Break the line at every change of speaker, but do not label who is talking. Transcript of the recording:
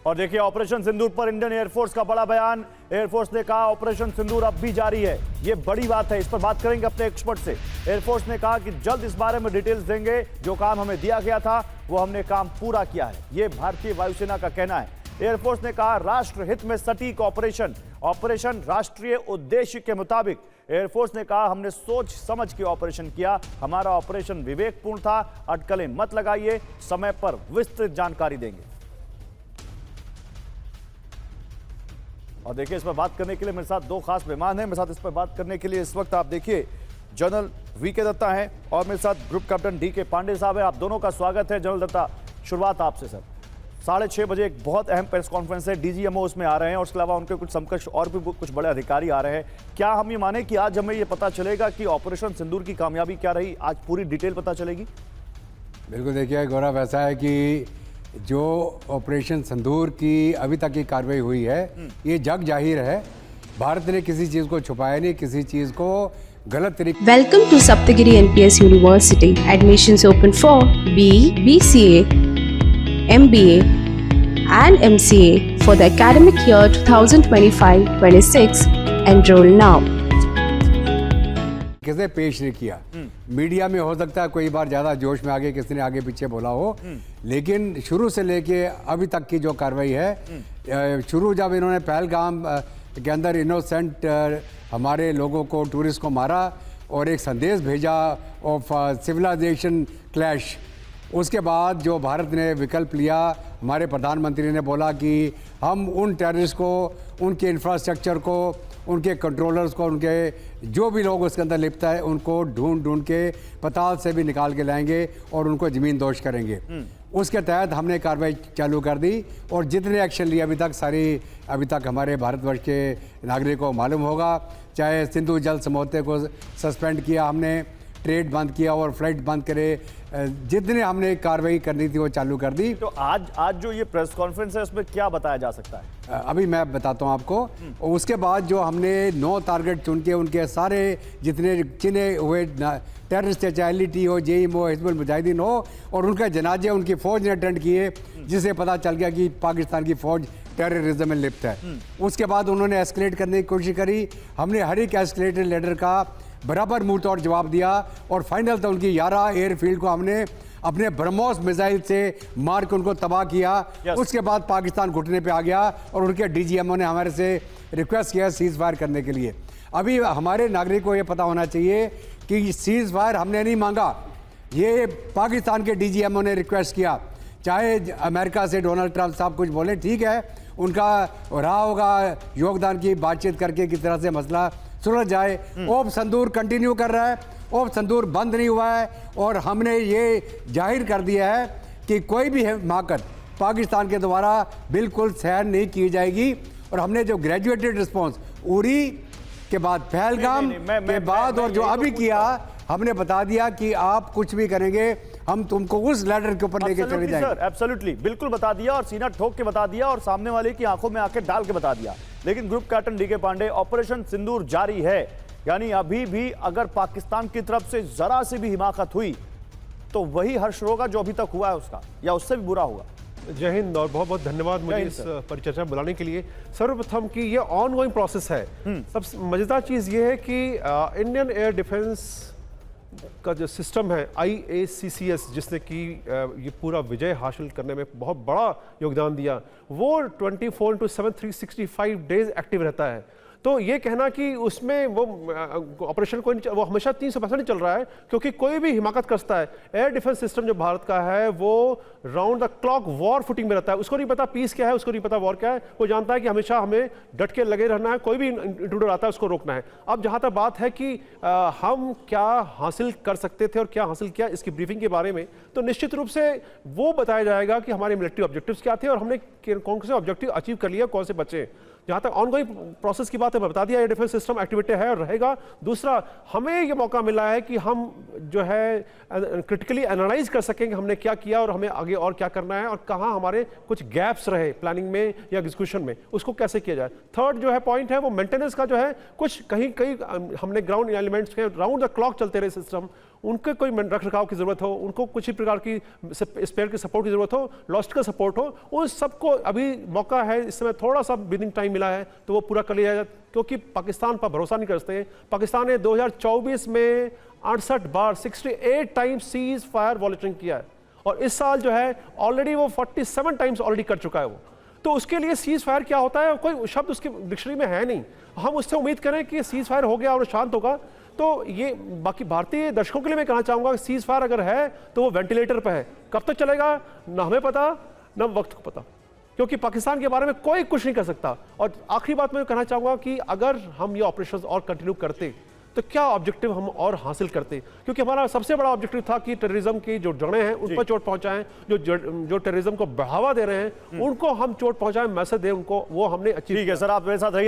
और देखिए ऑपरेशन सिंदूर पर इंडियन एयरफोर्स का बड़ा बयान। एयरफोर्स ने कहा ऑपरेशन सिंदूर अब भी जारी है। ये बड़ी बात है, इस पर बात करेंगे अपने एक्सपर्ट से। एयरफोर्स ने कहा कि जल्द इस बारे में डिटेल्स देंगे। जो काम हमें दिया गया था वो हमने काम पूरा किया है, ये भारतीय वायुसेना का कहना है। एयरफोर्स ने कहा राष्ट्र हित में सटीक ऑपरेशन राष्ट्रीय उद्देश्य के मुताबिक। एयरफोर्स ने कहा हमने सोच समझ के ऑपरेशन किया, हमारा ऑपरेशन विवेकपूर्ण था, अटकलें मत लगाइए, समय पर विस्तृत जानकारी देंगे। और देखिए इस पर बात करने के लिए मेरे साथ दो खास मेहमान हैं। मेरे साथ इस पर बात करने के लिए इस वक्त आप देखिए जनरल वीके दत्ता हैं और मेरे साथ ग्रुप कैप्टन डीके पांडे साहब हैं। आप दोनों का स्वागत है। जनरल दत्ता, शुरुआत आपसे सर। 6:30 बजे एक बहुत अहम प्रेस कॉन्फ्रेंस है, डीजीएमओ उसमें आ रहे हैं और उसके अलावा उनके कुछ समकक्ष और भी कुछ बड़े अधिकारी आ रहे हैं। क्या हम ये माने कि आज हमें ये पता चलेगा कि ऑपरेशन सिंदूर की कामयाबी क्या रही? आज पूरी डिटेल पता चलेगी?
बिल्कुल, देखिए गौरव, ऐसा है कि जो ऑपरेशन सिंदूर की अभी तक की कार्रवाई हुई है ये जग जाहिर है। भारत ने किसी चीज़ को छुपाया नहीं, किसी चीज़ को गलत तरीके।
Welcome to Saptagiri NPS University. Admissions open for BE, BCA, MBA and MCA for the academic year 2025-26. Enroll now.
किसे पेश नहीं किया। मीडिया में हो सकता है कोई बार ज़्यादा जोश में आगे किसी ने आगे पीछे बोला हो, लेकिन शुरू से लेके अभी तक की जो कार्रवाई है, शुरू जब इन्होंने पहलगाम के अंदर इनोसेंट हमारे लोगों को, टूरिस्ट को मारा और एक संदेश भेजा ऑफ सिविलाइजेशन क्लैश, उसके बाद जो भारत ने विकल्प लिया, हमारे प्रधानमंत्री ने बोला कि हम उन टेररिस्ट को, उनके इंफ्रास्ट्रक्चर को, उनके कंट्रोलर्स को, उनके जो भी लोग उसके अंदर लिप्त है उनको ढूंढ के पताल से भी निकाल के लाएंगे और उनको ज़मीन दोष करेंगे। उसके तहत हमने कार्रवाई चालू कर दी और जितने एक्शन लिए अभी तक हमारे भारतवर्ष के नागरिकों को मालूम होगा, चाहे सिंधु जल समझौते को सस्पेंड किया हमने, ट्रेड बंद किया और फ्लाइट बंद करे, जितने हमने कार्रवाई करनी थी वो चालू कर दी।
तो आज जो ये प्रेस कॉन्फ्रेंस है उसमें क्या बताया जा सकता है?
अभी मैं बताता हूँ आपको। उसके बाद जो हमने 9 टारगेट चुन के उनके सारे जितने चिने हुए टेररिस्ट, चाहे LTT हो, JEM हो, हिजबुल मुजाहिदीन हो, और उनका जनाजे उनकी फ़ौज ने अटेंड किए, जिससे पता चल गया कि पाकिस्तान की फ़ौज टेररिज्म में लिप्त है। उसके बाद उन्होंने एस्केलेट करने की कोशिश करी, हमने हर एक एस्केलेटेड लीडर का बराबर मुंह तोड़ जवाब दिया और फाइनल तो उनकी 11 एयरफील्ड को हमने अपने ब्रह्मोस मिसाइल से मार के उनको तबाह किया। उसके बाद पाकिस्तान घुटने पे आ गया और उनके DGMO ने हमारे से रिक्वेस्ट किया सीज फायर करने के लिए। अभी हमारे नागरिक को ये पता होना चाहिए कि सीज फायर हमने नहीं मांगा, ये पाकिस्तान के DGMO ने रिक्वेस्ट किया। चाहे अमेरिका से डोनाल्ड ट्रंप साहब कुछ बोले, ठीक है, उनका रहा होगा योगदान की बातचीत करके किस तरह से मसला सुलझ जाए। ऑप सिंदूर कंटिन्यू कर रहा है, ऑप सिंदूर बंद नहीं हुआ है और हमने ये जाहिर कर दिया है कि कोई भी हिमाकत पाकिस्तान के द्वारा बिल्कुल सहन नहीं की जाएगी। और हमने जो ग्रेजुएटेड रिस्पॉन्स उरी के बाद, पहलगाम के बाद और जो अभी किया, हमने बता दिया कि आप कुछ भी करेंगे हम तुमको उस लैडर के ऊपर लेके चले जाएंगे।
एब्सोल्युटली, बिल्कुल बता दिया और सीना ठोक के बता दिया और सामने वाले की आंखों में आंखें डाल के बता दिया। लेकिन group captain DK Pandey, operation Sindoor जारी है, यानी अभी भी अगर पाकिस्तान की तरफ से जरा सी भी हिमाकत हुई तो वही हर्ष होगा जो अभी तक हुआ है उसका, या उससे भी बुरा होगा।
जय हिंद और बहुत बहुत धन्यवाद मुझे इस परिचर्चा में बुलाने के लिए। सर्वप्रथम कि ये ऑनगोइंग प्रोसेस है। सबसे मजेदार चीज़ ये है कि इंडियन एयर डिफेंस का जो सिस्टम है IACCS, जिसने कि ये पूरा विजय हासिल करने में बहुत बड़ा योगदान दिया, वो 24/7 365 डेज एक्टिव रहता है। तो ये कहना कि उसमें वो ऑपरेशन वो हमेशा 300% चल रहा है, क्योंकि कोई भी हिमाकत करता है। एयर डिफेंस सिस्टम जो भारत का है वो round the clock war footing में रहता है। उसको नहीं पता पीस क्या है, उसको नहीं पता वॉर क्या है। वो जानता है कि हमेशा हमें डट के लगे रहना है, कोई भी इंट्रूडर आता है उसको रोकना है। अब जहाँ तक बात है कि हम क्या हासिल कर सकते थे और क्या हासिल किया इसकी ब्रीफिंग के बारे में, तो निश्चित रूप से वो बताया जाएगा कि हमारे मिलिट्री ऑब्जेक्टिव्स क्या थे और हमने कौन से ऑब्जेक्टिव अचीव कर लिया, कौन से बचे। जहाँ तक ऑनगोइंग प्रोसेस की बात है, मैं बता दिया, एयर डिफेंस सिस्टम एक्टिवेटेड है और रहेगा। दूसरा, हमें ये मौका मिला है कि हम जो है क्रिटिकली एनालाइज कर सकेंगे हमने क्या किया और हमें आगे और क्या करना है और कहाँ हमारे कुछ गैप्स रहे प्लानिंग में या एग्जीक्यूशन में, उसको कैसे किया जाए। थर्ड जो है पॉइंट है वो मेंटेनेंस का जो है, कुछ कहीं हमने ग्राउंड एलिमेंट्स के राउंड द क्लॉक चलते रहे सिस्टम, उनके कोई रख रखाव की जरूरत हो, उनको कुछ ही प्रकार की स्पेयर की सपोर्ट की जरूरत हो, लॉजिस्टिकल सपोर्ट हो, उन सबको अभी मौका है, इस समय थोड़ा सा ब्रीदिंग टाइम मिला है तो वो पूरा कर लिया जाए, क्योंकि पाकिस्तान पर भरोसा नहीं करते। पाकिस्तान ने 2024 में 68 बार 68 टाइम्स सीज फायर वॉलेटिंग किया है, और इस साल जो है ऑलरेडी वो 47 टाइम्स ऑलरेडी कर चुका है वो। तो उसके लिए सीज फायर क्या होता है, कोई शब्द उसके डिक्शनरी में है नहीं। हम उससे उम्मीद करें कि सीज फायर हो गया और शांत होगा। तो ये बाकी भारतीय दर्शकों के लिए मैं कहना चाहूंगा कि सीज फायर अगर है तो वो वेंटिलेटर पे है, कब तक चलेगा ना हमें पता ना वक्त को पता, क्योंकि पाकिस्तान के बारे में कोई कुछ नहीं कर सकता। और आखिरी बात मैं कहना चाहूंगा कि अगर हम ये ऑपरेशन और कंटिन्यू करते तो क्या ऑब्जेक्टिव हम और हासिल करते, क्योंकि हमारा सबसे बड़ा ऑब्जेक्टिव था कि टेररिज्म की जो जड़ें हैं उन पर चोट पहुंचाएं, जो टेररिज्म को बढ़ावा दे रहे हैं उनको हम चोट पहुंचाएं, मैसेज दें उनको, वो हमने अचीव।
ठीक है सर, आप मेरे साथ रहिए।